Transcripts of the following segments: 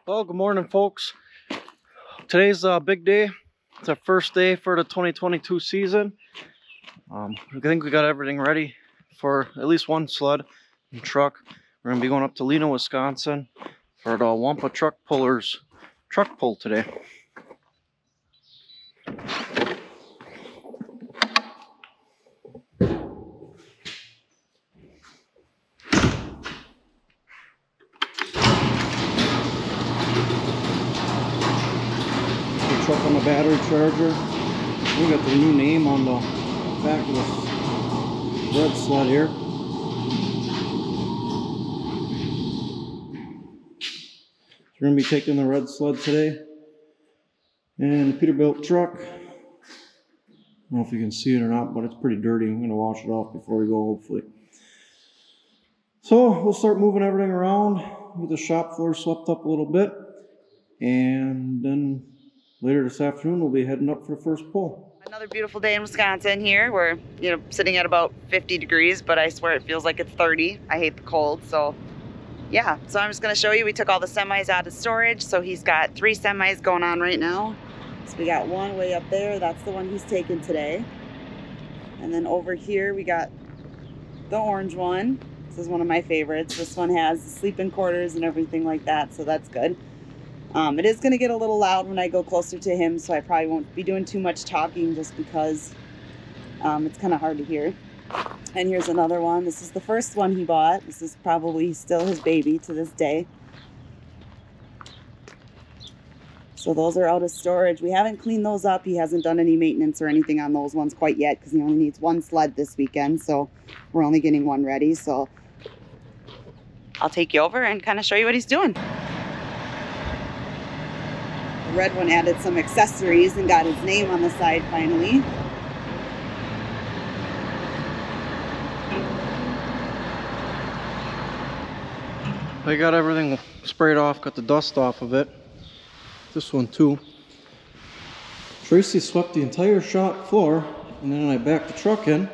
Well, good morning, folks. Today's a big day. It's our first day for the 2022 season. I think we got everything ready for at least one sled and truck. We're going to be going up to Lena, Wisconsin for the Wampa Truck Pullers truck pull today. Truck on the battery charger. We got the new name on the back of this red sled here. We're going to be taking the red sled today and the Peterbilt truck. I don't know if you can see it or not, but it's pretty dirty. I'm going to wash it off before we go, hopefully. So we'll start moving everything around, get the shop floor swept up a little bit, and then later this afternoon we'll be heading up for the first pull. Another beautiful day in Wisconsin here. We're, sitting at about 50 degrees, but I swear it feels like it's 30. I hate the cold, so yeah. So I'm just gonna show you, we took all the semis out of storage. So he's got 3 semis going on right now. So we got one way up there, that's the one he's taking today. And then over here we got the orange one. This is one of my favorites. This one has the sleeping quarters and everything like that, so that's good. It is going to get a little loud when I go closer to him, so I probably won't be doing too much talking just because it's kind of hard to hear. And here's another one. This is the first one he bought. This is probably still his baby to this day. So those are out of storage. We haven't cleaned those up. He hasn't done any maintenance or anything on those ones quite yet because he only needs one sled this weekend, so we're only getting one ready. So I'll take you over and kind of show you what he's doing. The red one added some accessories and got his name on the side finally. I got everything sprayed off, got the dust off of it. This one too. Tracy swept the entire shop floor, and then when I backed the truck in,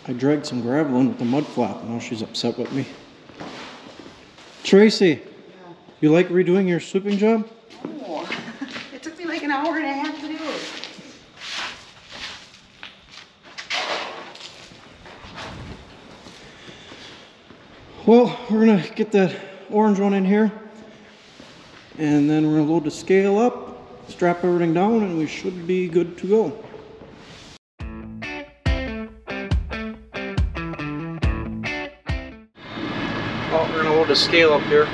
I dragged some gravel in with the mud flap. Now she's upset with me. Tracy, yeah. You like redoing your sweeping job? Oh, it took me like an hour and a half to do it. Well, we're gonna get that orange one in here, and then we're gonna load the scale up, strap everything down, and we should be good to go. Well, we're gonna load the scale up here.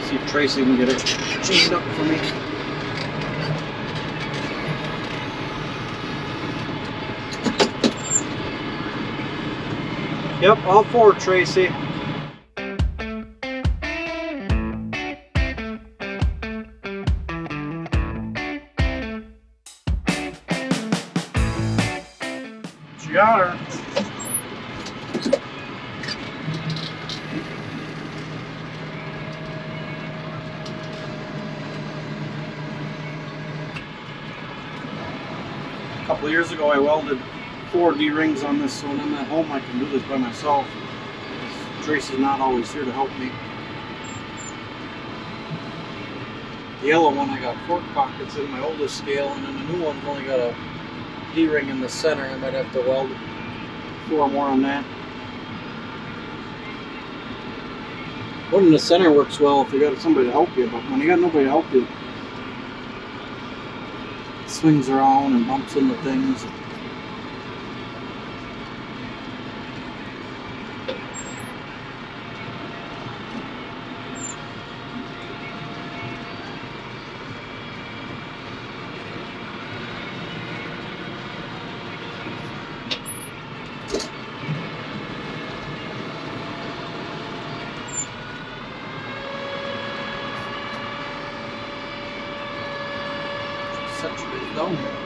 See if Tracy can get it chained up for me. Yep, all 4, Tracy. She got her. A couple of years ago I welded 4 D-rings on this, so when I'm at home I can do this by myself. Tracy's not always here to help me. The yellow one I got fork pockets in my oldest scale, and then the new one's only got a D-ring in the center. I might have to weld 4 more on that. One in the center works well if you got somebody to help you, but when you got nobody to help you, it swings around and bumps into things. Saturated down here.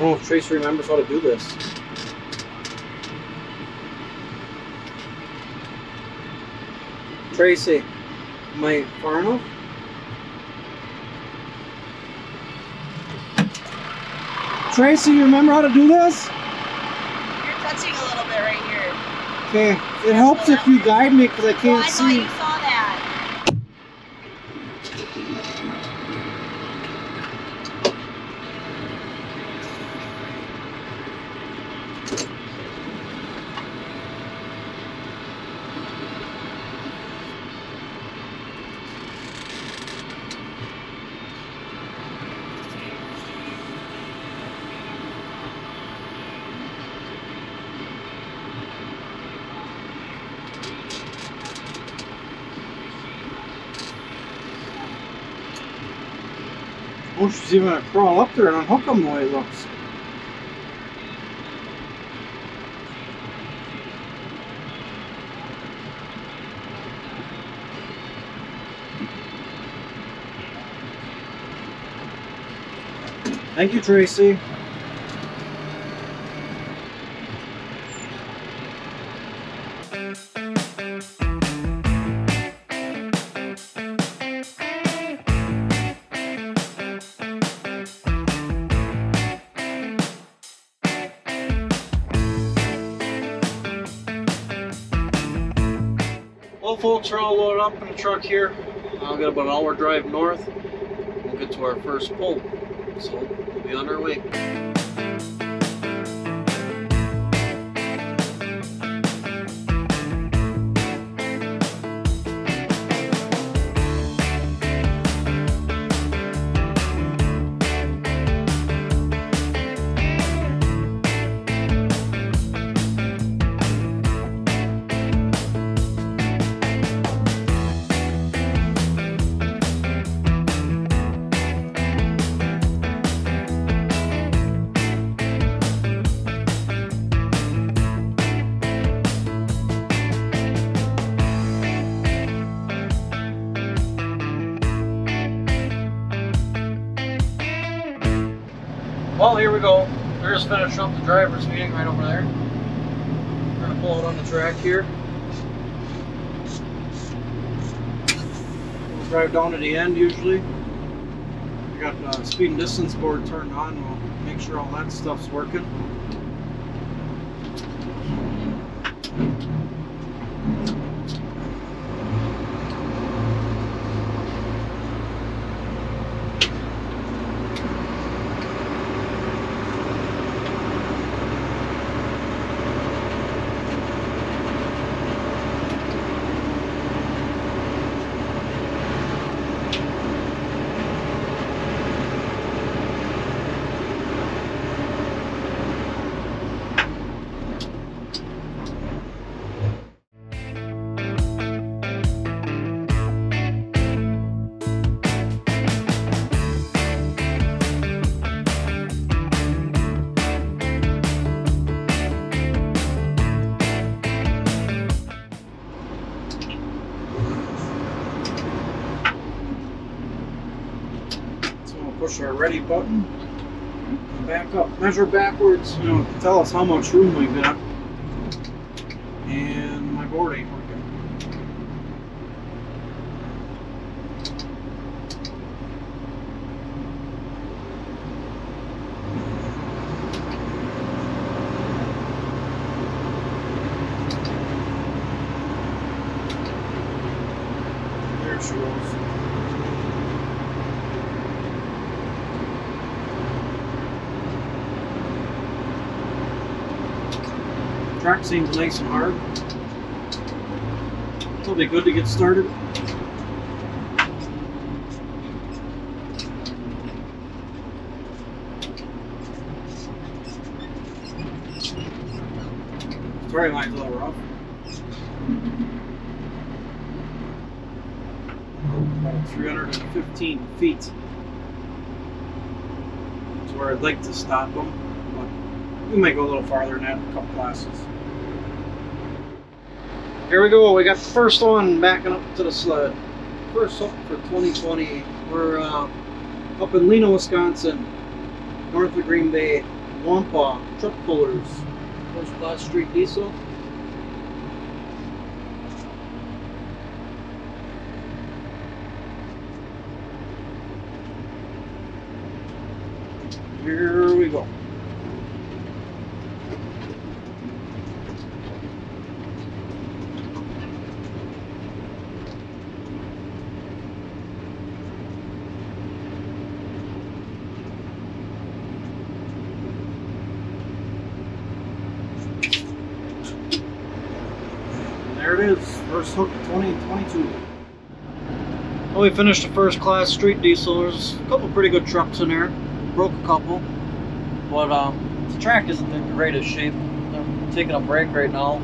don't know if Tracy remembers how to do this. Tracy, am I far enough? Tracy, you remember how to do this? You're touching a little bit right here. Okay, it helps if you guide me because I can't I see. thought you saw that. Oh, she's even gonna crawl up there and unhook them the way it looks. Thank you, Tracy. Well, folks, we're all loaded up in the truck here. I'll get about an hour drive north. We'll get to our first pull. So we'll be on our way. Well, here we go. We're just finishing up the driver's meeting right over there. We're going to pull it on the track here. We'll drive down to the end usually. We got the speed and distance board turned on. We'll make sure all that stuff's working. Push our ready button, back up, measure backwards, you know, to tell us how much room we've got. And my board ain't working. There she goes. Track seems nice and hard. It'll be good to get started. Starting line's a little rough. About 315 feet. That's where I'd like to stop them, but we might go a little farther than that in a couple classes. Here we go, we got the first one backing up to the sled. First up for 2020. We're up in Lena, Wisconsin, north of Green Bay. Wampa truck pullers, first class street diesel. Here we go. There it is, first hook 2022. Well, we finished the first class street diesel. There's a couple pretty good trucks in there. Broke a couple, but the track isn't in the greatest shape. I'm taking a break right now.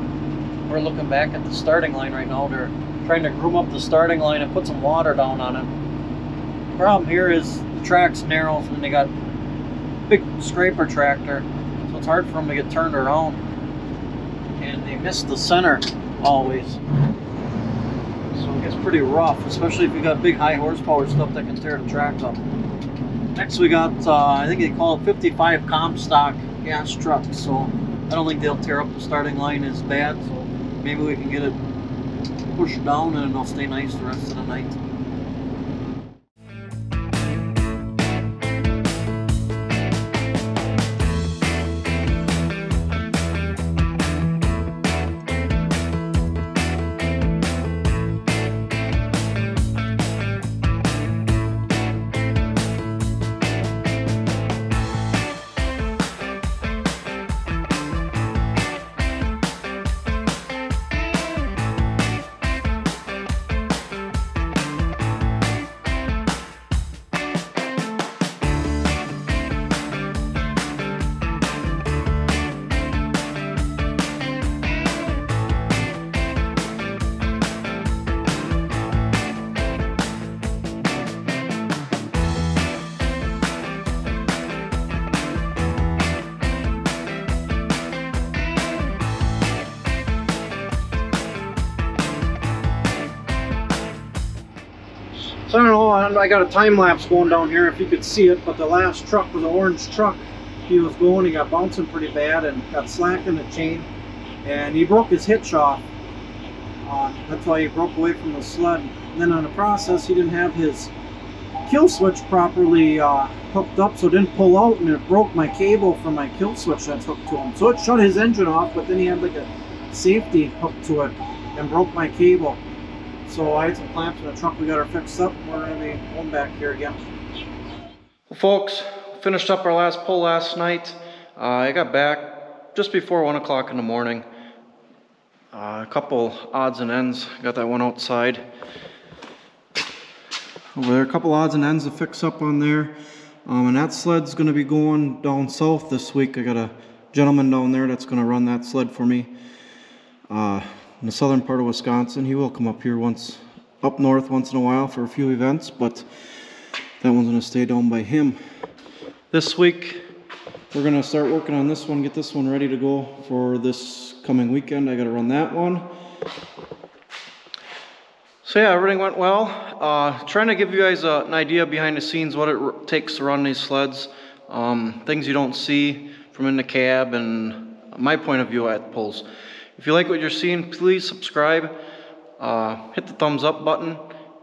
We're looking back at the starting line right now. They're trying to groom up the starting line and put some water down on it. The problem here is the track's narrow and they got a big scraper tractor, so it's hard for them to get turned around. And they miss the center always. So it gets pretty rough, especially if you got big high horsepower stuff that can tear the track up. Next we got, I think they call it 55 Comstock gas trucks, so I don't think they'll tear up the starting line as bad, so maybe we can get it pushed down and it'll stay nice the rest of the night. So I don't know, I got a time lapse going down here if you could see it, but the last truck was an orange truck. He was going, he got bouncing pretty bad and got slack in the chain, and he broke his hitch off. That's why he broke away from the sled. And then on the process, he didn't have his kill switch properly hooked up, so it didn't pull out, and it broke my cable from my kill switch that's hooked to him. So it shut his engine off, but then he had like a safety hooked to it and broke my cable. So I had some clamps in the truck. We got her fixed up. We're going to be going back here again. Well, folks, finished up our last pull last night. I got back just before 1 o'clock in the morning. A couple odds and ends. Got that one outside. Over there, a couple odds and ends to fix up on there. And that sled's going to be going down south this week. I got a gentleman down there that's going to run that sled for me. In the southern part of Wisconsin. He will come up here up north once in a while for a few events, but that one's going to stay down by him. This week, we're going to start working on this one, get this one ready to go for this coming weekend. I got to run that one. So yeah, everything went well. Trying to give you guys an idea behind the scenes what it takes to run these sleds. Things you don't see from in the cab and my point of view at pulls. If you like what you're seeing, please subscribe, hit the thumbs up button,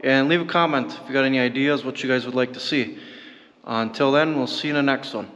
and leave a comment if you got any ideas what you guys would like to see. Until then, we'll see you in the next one.